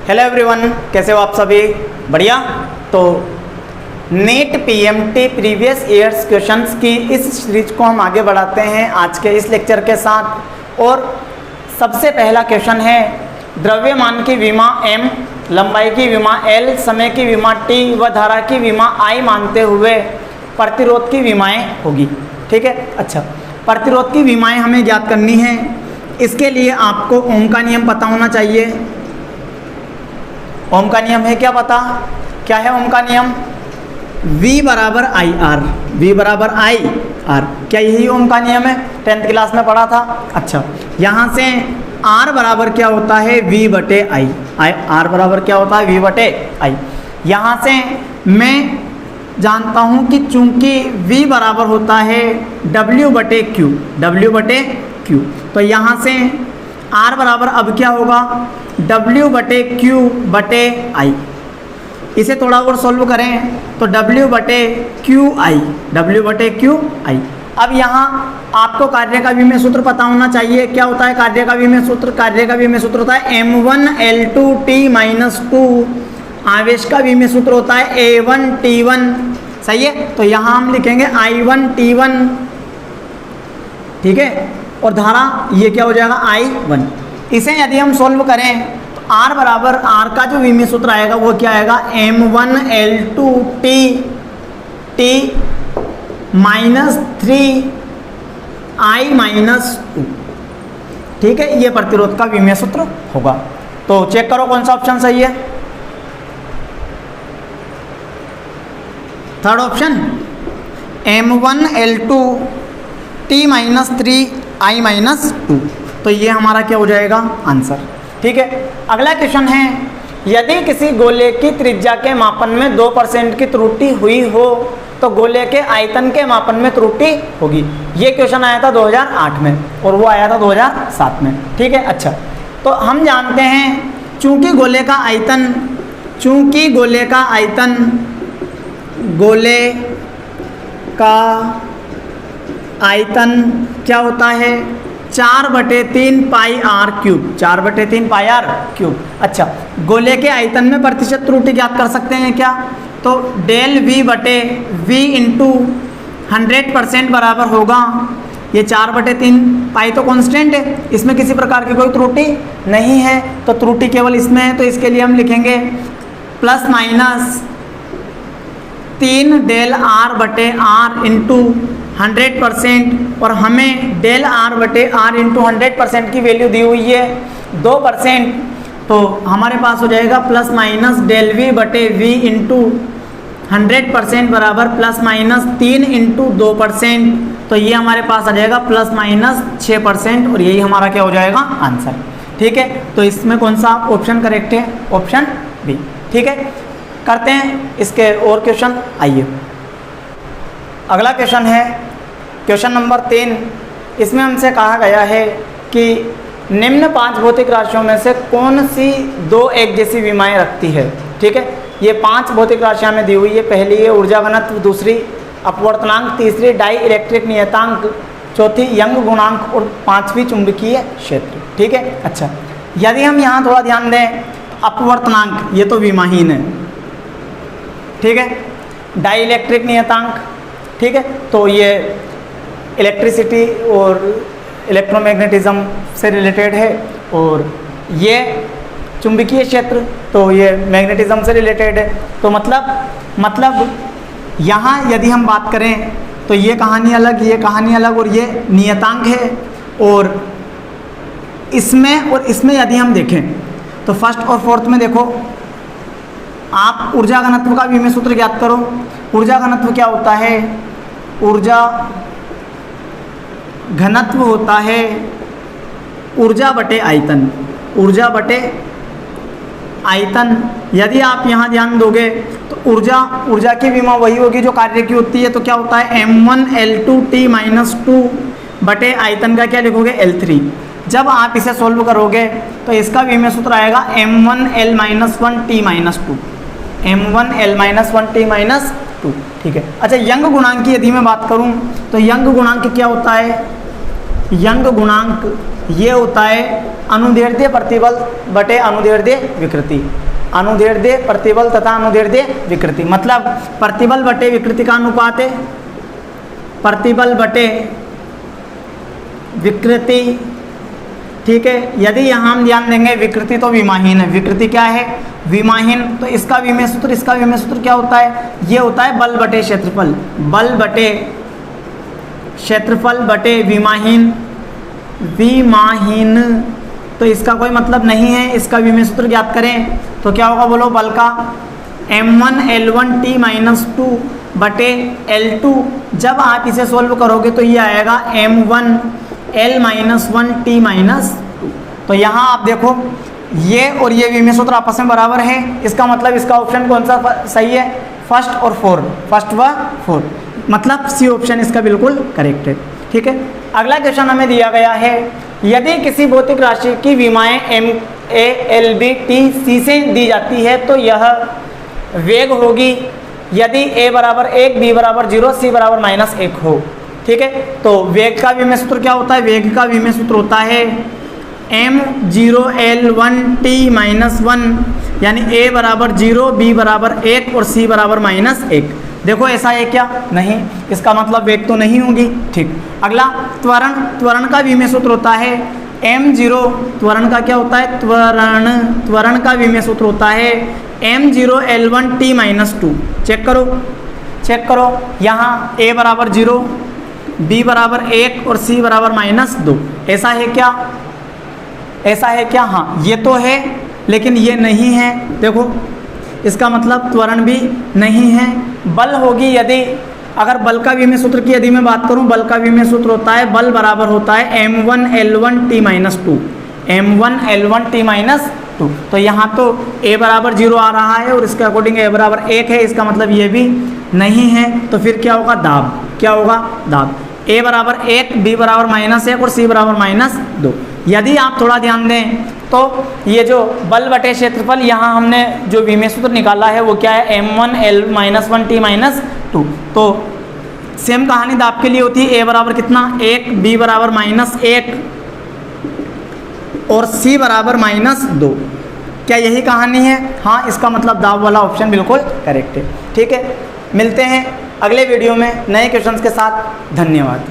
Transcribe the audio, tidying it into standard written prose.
Hello everyone, कैसे हो आप सभी? बढ़िया। तो NEET PMT previous years questions की इस सीरीज को हम आगे बढ़ाते हैं आज के इस लेक्चर के साथ। और सबसे पहला क्वेश्चन है, द्रव्यमान की विमा m, लंबाई की विमा l, समय की विमा t व धारा की विमा I मानते हुए प्रतिरोध की विमाएं होगी। ठीक है। अच्छा, प्रतिरोध की विमाएं हमें ज्ञात करनी है। इसके लिए आपको ओम का नियम पता होना चाहिए। ओम का नियम है क्या पता? क्या है ओम का नियम? V बराबर आई आर, V बराबर आई आर। क्या यही ओम का नियम है? 10th क्लास में पढ़ा था। अच्छा, यहाँ से R बराबर क्या होता है? V बटे आई। R बराबर क्या होता है? V बटे आई। यहाँ से मैं जानता हूँ कि चूंकि V बराबर होता है W बटे Q, W बटे Q, तो यहाँ से R बराबर अब क्या होगा? W बटे Q बटे I। इसे थोड़ा और सॉल्व करें तो W बटे क्यू आई, W बटे क्यू आई। अब यहाँ आपको कार्य का विमेय सूत्र पता होना चाहिए। क्या होता है कार्य का विमेय सूत्र? कार्य का विमेय सूत्र होता है m1L2T-2। आवेश का विमेय सूत्र होता है A1T1। सही है। तो यहाँ हम लिखेंगे I1T1। ठीक है। और धारा ये क्या हो जाएगा? I1। इसे यदि हम सॉल्व करें तो R बराबर, R का जो विमेय सूत्र आएगा वो क्या आएगा? M1L2T-3I-2। ठीक है, ये प्रतिरोध का विमेय सूत्र होगा। तो चेक करो कौन सा ऑप्शन सही है। Third option M1L2T-3I-2। तो ये हमारा क्या हो जाएगा? आंसर। ठीक है। अगला क्वेश्चन है, यदि किसी गोले की त्रिज्या के मापन में 2% की त्रुटि हुई हो तो गोले के आयतन के मापन में त्रुटि होगी। ये क्वेश्चन आया था 2008 में और वो आया था 2007 में। ठीक है। अच्छा, तो हम जानते हैं चूंकि गोले का आयतन क्या होता है? 4/3 pi R cube, 4/3 pi R cube. अच्छा, गोले के आयतन में प्रतिशत त्रुटि ज्ञात कर सकते हैं क्या? तो डेल V बटे V इंटू 100% बराबर होगा, ये 4/3 पाई तो कांस्टेंट है, इसमें किसी प्रकार की कोई त्रुटि नहीं है, तो त्रुटि केवल इसमें है। तो इसके लिए हम लिखेंगे प्लस माइनस 3 डेल R बटे R इंटू 100%। और हमें डेल R बटे R इंटू 100% की वैल्यू दी हुई है 2%। तो हमारे पास हो जाएगा प्लस माइनस डेल V बटे V इंटू 100% बराबर प्लस माइनस 3 इंटू 2%। तो ये हमारे पास आ जाएगा प्लस माइनस 6%। और यही हमारा क्या हो जाएगा? आंसर। ठीक है। तो इसमें कौन सा ऑप्शन करेक्ट है? Option B. ठीक है। करते हैं इसके और क्वेश्चन। आइए, अगला क्वेश्चन है क्वेश्चन नंबर 3। इसमें हमसे कहा गया है कि निम्न 5 भौतिक राशियों में से कौन सी 2 एक जैसी विमाएं रखती है। ठीक है। ये 5 भौतिक राशियां में दी हुई है। पहली है ऊर्जा घनत्व, दूसरी अपवर्तनांक, तीसरी डाई इलेक्ट्रिक नियतांक, चौथी यंग गुणांक और 5वीं चुंबकीय क्षेत्र। ठीक है। अच्छा, यदि हम यहाँ थोड़ा ध्यान दें, अपवर्तनांक ये तो विमाहीन है। ठीक है। डाई इलेक्ट्रिक नियतांक, ठीक है, तो ये इलेक्ट्रिसिटी और इलेक्ट्रोमैग्नेटिज्म से रिलेटेड है। और ये चुंबकीय क्षेत्र, तो ये मैग्नेटिज्म से रिलेटेड है। तो मतलब यहाँ यदि हम बात करें तो ये कहानी अलग, ये कहानी अलग, और ये नियतांक है। और इसमें यदि हम देखें तो फर्स्ट और फोर्थ में देखो, आप ऊर्जा घनत्व का विमेय सूत्र ज्ञात करो। ऊर्जा घनत्व क्या होता है? ऊर्जा घनत्व होता है ऊर्जा बटे आयतन, ऊर्जा बटे आयतन। यदि आप यहाँ ध्यान दोगे तो ऊर्जा की विमा वही होगी जो कार्य की होती है। तो क्या होता है? M1L2T-2 बटे आयतन का क्या लिखोगे? L3। जब आप इसे सोल्व करोगे तो इसका विमेय सूत्र आएगा M1L-1T-2, M1L-1T-2। ठीक है। अच्छा, यंग गुणांक की यदि मैं बात करूं तो यंग गुणांक क्या होता है? यंग गुणांक ये होता है अनुदैर्ध्य प्रतिबल बटे अनुदैर्ध्य विकृति। अनुदैर्ध्य प्रतिबल तथा अनुदैर्ध्य विकृति मतलब प्रतिबल बटे विकृति का अनुपात है, प्रतिबल बटे विकृति। ठीक है, यदि यहाँ हम ध्यान देंगे विकृति तो विमाहीन है, विकृति क्या है? विमाहीन। तो इसका विमेय सूत्र, इसका विमेय सूत्र क्या होता है? ये होता है बल बटे क्षेत्रफल, बल बटे क्षेत्रफल बटे विमाहीन। विमाहीन तो इसका कोई मतलब नहीं है, इसका विमेय सूत्र ज्ञात करें तो क्या होगा बोलो? बल का m1 L1 T माइनस 2 बटे L2। जब आप इसे सोल्व करोगे तो ये आएगा m1 L minus 1 T minus 2। तो यहाँ आप देखो ये और ये विमेय सूत्र आपस में बराबर है, इसका मतलब इसका ऑप्शन कौन सा सही है? फर्स्ट और फोर्थ, फर्स्ट व फोर्थ, मतलब सी ऑप्शन इसका बिल्कुल करेक्ट है। ठीक है, अगला क्वेश्चन हमें दिया गया है, यदि किसी भौतिक राशि की विमाएं m a l b t c से दी जाती है तो यह वेग होगी यदि a बराबर 1, b बराबर 0, c बराबर -1 हो। ठीक है, तो वेग का विमेय सूत्र क्या होता है? वेग का विमेय सूत्र होता है m0 l1 t माइनस 1, यानी a बराबर 0, b बराबर 1 और c बराबर -1। देखो ऐसा है क्या? नहीं, इसका मतलब वेग तो नहीं होगी। ठीक, अगला त्वरण। त्वरण का विमेय सूत्र होता है m0, त्वरण का क्या होता है? त्वरण का विमेय सूत्र होता है m0 l1 t minus 2। Check करो यहाँ a बराबर 0, b बराबर 1 और c बराबर -2। ऐसा है क्या? हाँ, ये तो है लेकिन ये नहीं है। देखो इसका मतलब त्वरण भी नहीं है। बल होगी यदि, अगर बल का विमेय सूत्र की यदि मैं बात करूं, बल का विमेय सूत्र होता है बल बराबर होता है m1 l1 t minus 2, m1 l1 t minus 2। तो यहाँ तो a बराबर 0 आ रहा है और इसके अकॉर्डिंग a बराबर 1 है, इसका मतलब ये भी नहीं है। तो फिर क्या होगा? दाब। क्या होगा? दाब। a बराबर 1, b बराबर -1 और c बराबर -2। यदि आप थोड़ा ध्यान दें तो ये जो बल बटे क्षेत्रफल, यहाँ हमने जो विमेय सूत्र निकाला है वो क्या है? m1 l-1 t minus 2। तो सेम कहानी दाब के लिए होती है, a बराबर कितना? 1, b बराबर -1 और c बराबर -2। क्या यही कहानी है? हाँ, इसका मतलब दाब वाला ऑप्शन बिल्कुल करेक्ट है। ठीक है, मिलते हैं अगले वीडियो में नए क्वेश्चंस के साथ। धन्यवाद।